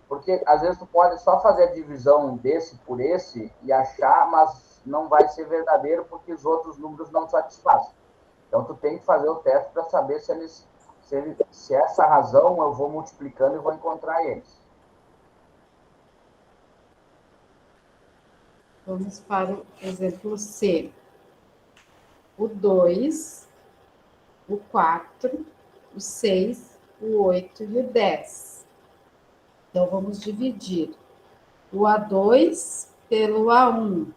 Porque, às vezes, tu pode só fazer a divisão desse por esse e achar, mas não vai ser verdadeiro porque os outros números não satisfazem. Então, tu tem que fazer o teste para saber se essa razão eu vou multiplicando e vou encontrar eles.
Vamos para o exemplo C. O 2, o 4, o 6, o 8 e o 10. Então, vamos dividir o A2 pelo A1,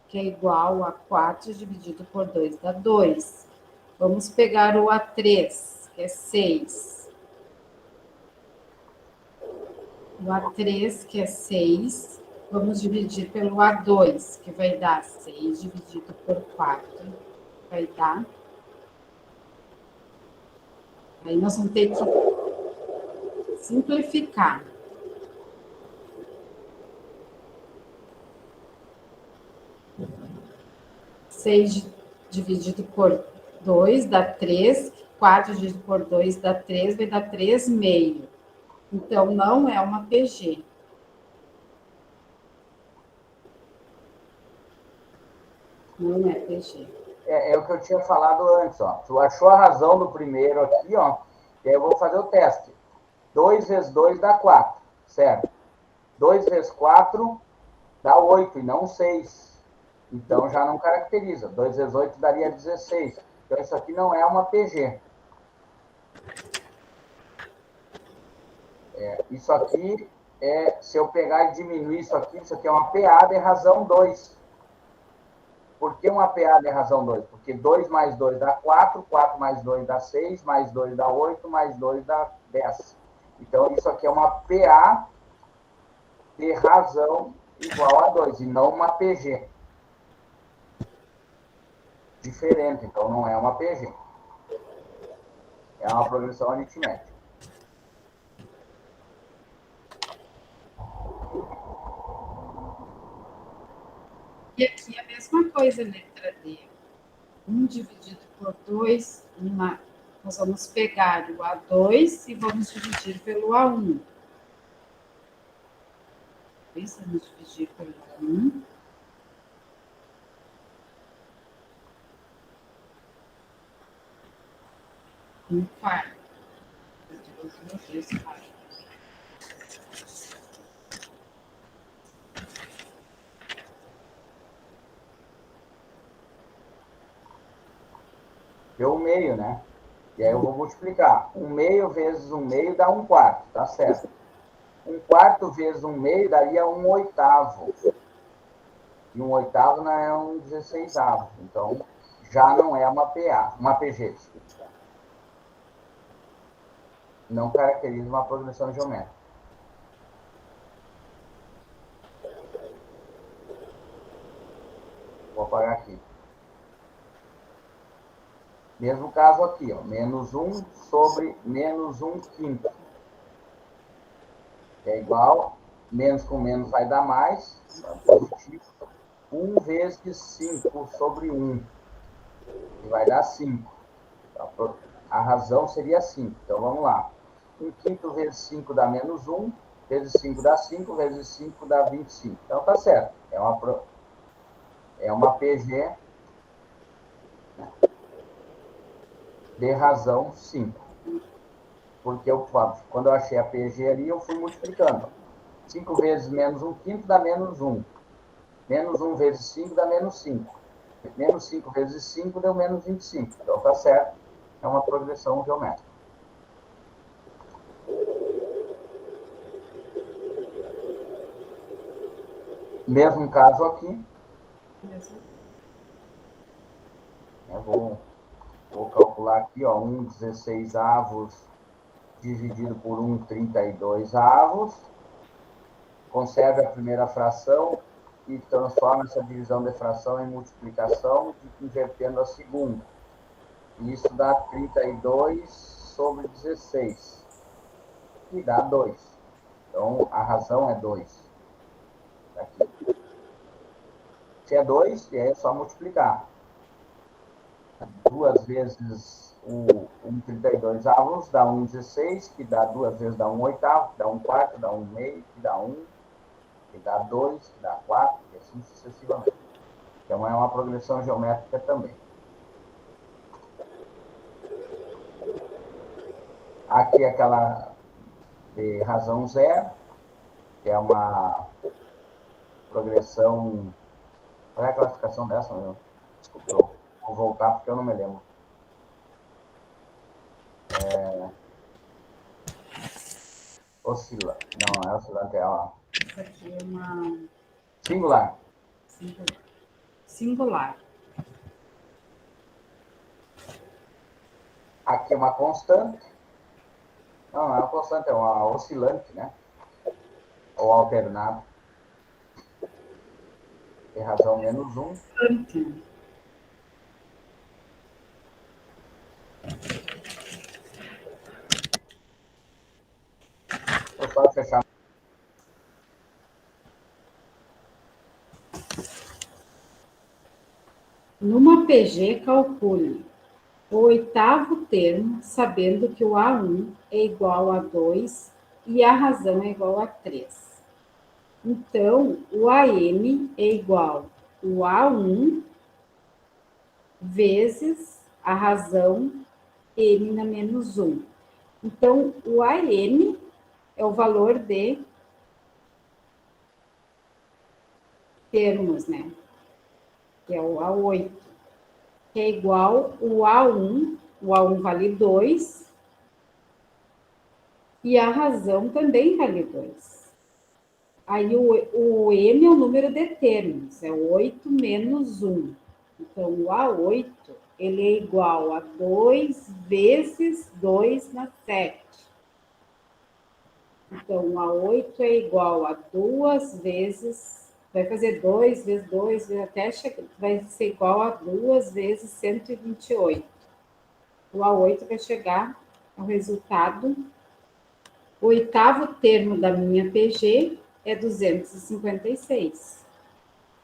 que é igual a 4 dividido por 2 dá 2. Vamos pegar o A3, que é 6. O A3, que é 6, vamos dividir pelo A2, que vai dar 6 dividido por 4, vai dar. Aí nós vamos ter que simplificar. 6 dividido por 2 dá 3, 4 dividido por 2 dá 3, vai dar 3/2. Então, não é uma PG. Não é PG.
É o que eu tinha falado antes, ó. Tu achou a razão do primeiro aqui, ó, e aí eu vou fazer o teste. 2 vezes 2 dá 4, certo? 2 vezes 4 dá 8 e não 6. Então já não caracteriza. 2 vezes 8 daria 16. Então isso aqui não é uma PG. Isso aqui se eu pegar e diminuir isso aqui é uma PA de razão 2. Por que uma PA de razão 2? Porque 2 mais 2 dá 4, 4 mais 2 dá 6, mais 2 dá 8, mais 2 dá 10. Então, isso aqui é uma PA de razão igual a 2, e não uma PG. Diferente, então não é uma PG. É uma progressão aritmética.
E aqui a mesma coisa, letra D. 1 dividido por 2, nós vamos pegar o A2 e vamos dividir pelo A1. Vamos dividir pelo A1. Um quarto.
Deu 1/2, né? E aí eu vou multiplicar. 1/2 vezes 1/2 dá 1/4, tá certo? 1/4 vezes 1/2 daria 1/8. E 1/8 não é 1/16. Então, já não é uma PA, uma PG. Não caracteriza uma progressão geométrica. Vou apagar aqui. Mesmo caso aqui, ó, menos 1 sobre menos 1/5. É igual, menos com menos vai dar mais, positivo. 1 vezes 5 sobre 1, que vai dar 5. Então, a razão seria 5. Então, vamos lá. 1/5 vezes 5 dá menos 1, vezes 5 dá 5, vezes 5 dá 25. Então, tá certo. É uma PG, né, de razão 5. Porque quando eu achei a PG ali, eu fui multiplicando. 5 vezes menos 1/5 dá menos 1. Menos 1 vezes 5 dá menos 5. Menos 5 vezes 5 deu menos 25. Então, tá certo. É uma progressão geométrica. Mesmo caso aqui. Eu vou calcular aqui, ó, 1/16 dividido por 1/32. Conserve a primeira fração e transforma essa divisão de fração em multiplicação, invertendo a segunda. Isso dá 32 sobre 16, que dá 2. Então, a razão é 2. Aqui. Se é 2, é só multiplicar. 2 vezes o 1/32 dá 1/16, que dá 2 vezes dá 1/8, que dá 1/4, dá 1/2, que dá 1, que dá 2, que dá 4, e assim sucessivamente. Então, é uma progressão geométrica também. Aqui é aquela de razão zero, que é uma progressão... Qual é a classificação dessa? Desculpa, eu vou voltar porque eu não me lembro. Não é oscilante, é uma...
Isso aqui é uma...
Singular.
Singular.
Aqui é uma constante. Não é uma constante, é uma oscilante, né? Ou alternado. Tem razão menos 1. Vou só fechar.
Numa PG, calcule o oitavo termo, sabendo que o A1 é igual a 2 e a razão é igual a 3. Então, o AM é igual o A1 vezes a razão N na menos 1. Então, o AM é o valor de termos, né? Que é o A8, que é igual o A1 vale 2, e a razão também vale 2. Aí o N é o número de termos, é 8 menos 1. Então, o A8, ele é igual a 2 vezes 2 na 7. Então, o A8 é igual a 2 vezes, vai fazer 2 vezes 2, até chegar, vai ser igual a 2 vezes 128. O A8 vai chegar o resultado. O oitavo termo da minha PG é 256.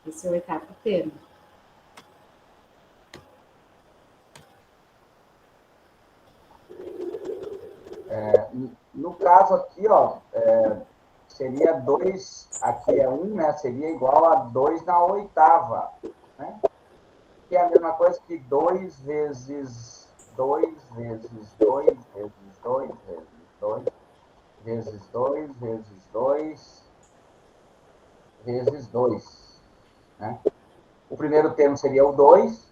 Esse é o oitavo termo.
No caso aqui, ó, seria 2, aqui é 1, né? Seria igual a 2 na oitava, né? Que é a mesma coisa que 2 vezes 2 vezes 2 vezes 2 vezes 2 vezes 2 vezes 2 vezes 2, né? O primeiro termo seria o 2.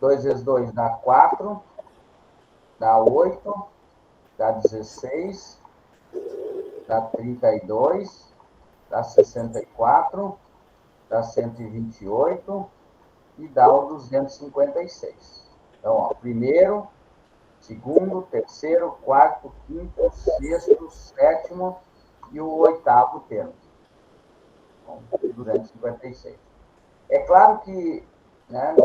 2 vezes 2 dá 4, dá 8, dá 16, dá 32, dá 64, dá 128 e dá o 256. Então, ó, primeiro, segundo, terceiro, quarto, quinto, sexto, sétimo e o oitavo termo. Então, 256. É claro que, né,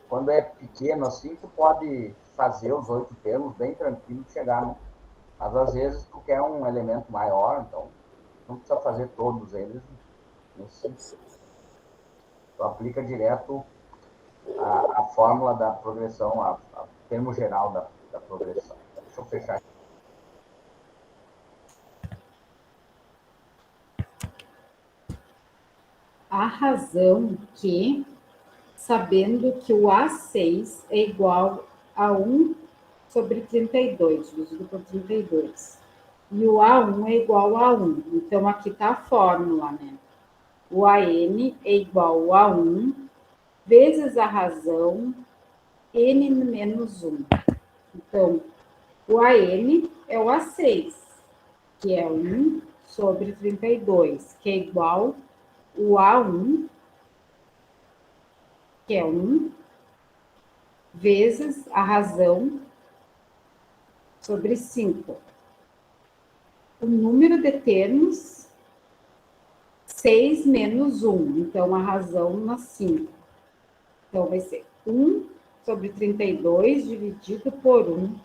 quando é pequeno assim, tu pode fazer os 8 termos bem tranquilo de chegar, né? Mas às vezes tu quer um elemento maior, então não precisa fazer todos eles nesse sentido. Tu aplica direto a fórmula da progressão, a termo geral da progressão. Deixa eu fechar aqui.
A razão que, sabendo que o A6 é igual a 1 sobre 32, dividido por 32, e o A1 é igual a 1. Então, aqui está a fórmula, né? O AN é igual a 1 vezes a razão N menos 1. Então, o AN é o A6, que é 1 sobre 32, que é igual o A1, que é 1, vezes a razão sobre 5. O número de termos, 6 menos 1. Então, a razão na 5. Então, vai ser 1 sobre 32 dividido por 1,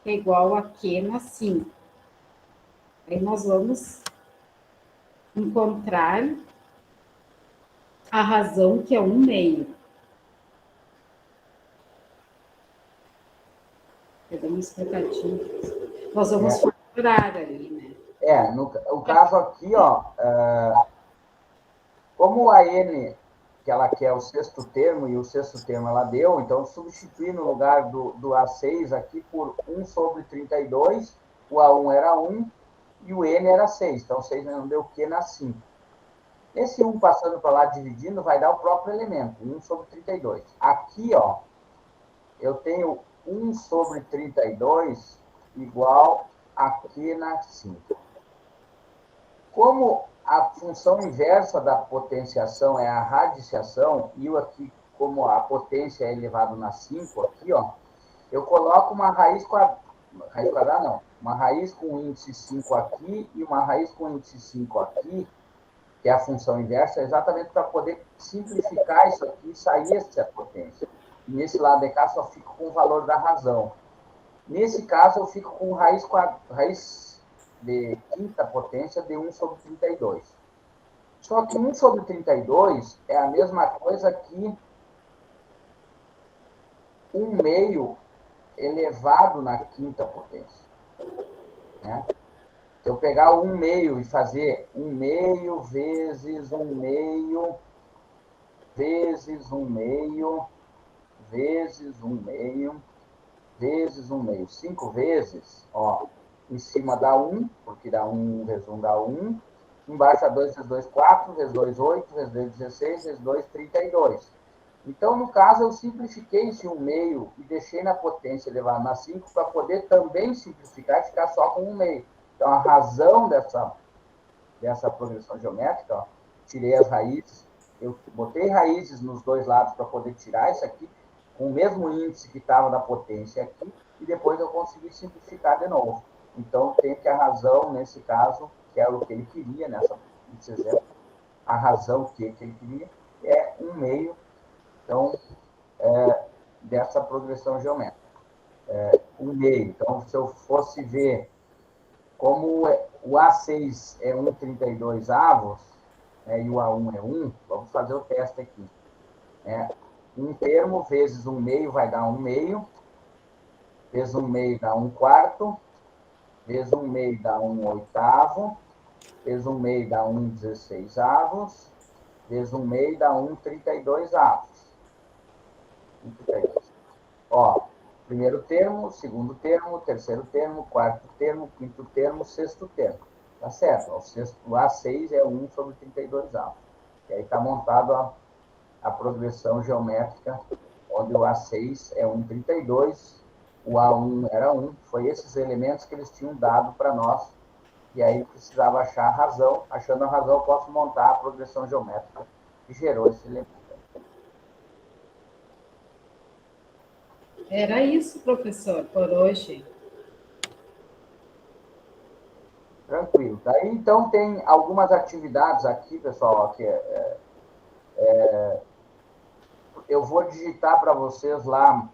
que é igual a Q na 5. Aí, nós vamos encontrar a razão, que é 1 meio. Eu dou uma explicadinha. Nós vamos faturar ali, né?
No caso aqui, ó, como a N, que ela quer o sexto termo, e o sexto termo ela deu, então substituir no lugar do A6 aqui por 1 sobre 32, o A1 era 1 e o N era 6, então 6 não deu o Q na 5. Esse 1 passando para lá, dividindo, vai dar o próprio elemento, 1 sobre 32. Aqui, ó, eu tenho 1 sobre 32 igual a Q na 5. Como a função inversa da potenciação é a radiciação, e eu aqui, como a potência é elevado na 5, aqui, ó, eu coloco uma raiz quadrada não, uma raiz com índice 5 aqui e uma raiz com índice 5 aqui, que é a função inversa, exatamente para poder simplificar isso aqui e sair essa potência. E nesse lado de cá só fico com o valor da razão. Nesse caso, eu fico com raiz de quinta potência de 1 sobre 32. Só que 1 sobre 32 é a mesma coisa que 1 meio elevado na quinta potência. Né? Se eu pegar 1 meio e fazer 1 meio vezes 1 meio vezes 1 meio vezes 1 meio vezes 1 meio, 5 vezes, ó, em cima dá 1, porque dá 1 vezes 1 dá 1, embaixo dá 2 vezes 2, 4, vezes 2, 8, vezes 2, 16, vezes 2, 32. Então, no caso, eu simplifiquei esse 1 meio e deixei na potência elevada na 5 para poder também simplificar e ficar só com 1 meio. Então, a razão dessa progressão geométrica, ó, tirei as raízes, eu botei raízes nos dois lados para poder tirar isso aqui, com o mesmo índice que estava da potência aqui, e depois eu consegui simplificar de novo. Então, tem que a razão, nesse caso, que era o que ele queria, nesse exemplo, a razão que ele queria é 1 meio, então, dessa progressão geométrica. um meio. Então, se eu fosse ver como o A6 é 1,32 avos, né, e o A1 é 1, vamos fazer o teste aqui. Um termo vezes um meio vai dar um meio, vezes um meio dá um quarto, vezes um meio dá um oitavo, vezes um meio dá um 16 avos, vezes um meio dá um 32 avos. 32. Ó, primeiro termo, segundo termo, terceiro termo, quarto termo, quinto termo, sexto termo. Tá certo? O A6 é 1 sobre 32 avos. E aí está montado a progressão geométrica, onde o A6 é 1,32, o A1 era 1. Foi esses elementos que eles tinham dado para nós. E aí precisava achar a razão. Achando a razão, eu posso montar a progressão geométrica que gerou esse elemento.
Era isso, professor, por hoje.
Tranquilo. Daí, então, tem algumas atividades aqui, pessoal, que eu vou digitar para vocês lá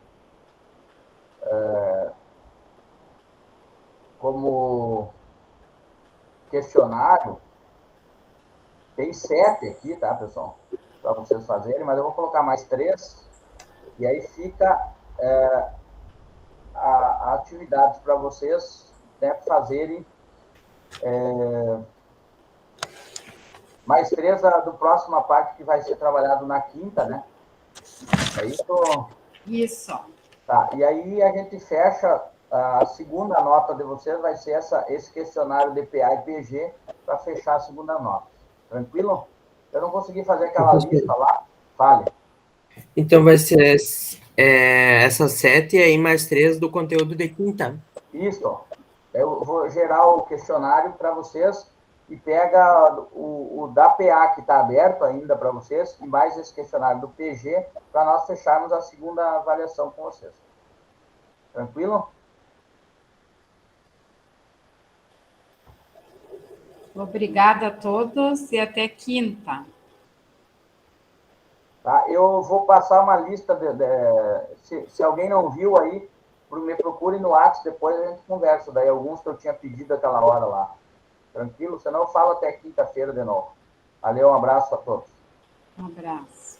como questionário. Tem 7 aqui, tá, pessoal? Para vocês fazerem, mas eu vou colocar mais 3. E aí fica a atividade para vocês, né, fazerem mais 3 do próxima parte que vai ser trabalhado na quinta, né? É isso?
Isso.
Tá, e aí a gente fecha, a segunda nota de vocês vai ser esse questionário de PA e PG para fechar a segunda nota. Tranquilo? Eu não consegui fazer aquela lista lá. Fale.
Então vai ser essas 7 e aí mais 3 do conteúdo de quinta.
Isso. Eu vou gerar o questionário para vocês e pega o da PA que está aberto ainda para vocês e mais esse questionário do PG para nós fecharmos a segunda avaliação com vocês. Tranquilo?
Obrigada a todos e até quinta.
Tá? Eu vou passar uma lista, se alguém não viu aí, me procure no WhatsApp, depois a gente conversa. Daí alguns que eu tinha pedido aquela hora lá. Tranquilo? Senão eu falo até quinta-feira de novo. Valeu, um abraço a todos.
Um abraço.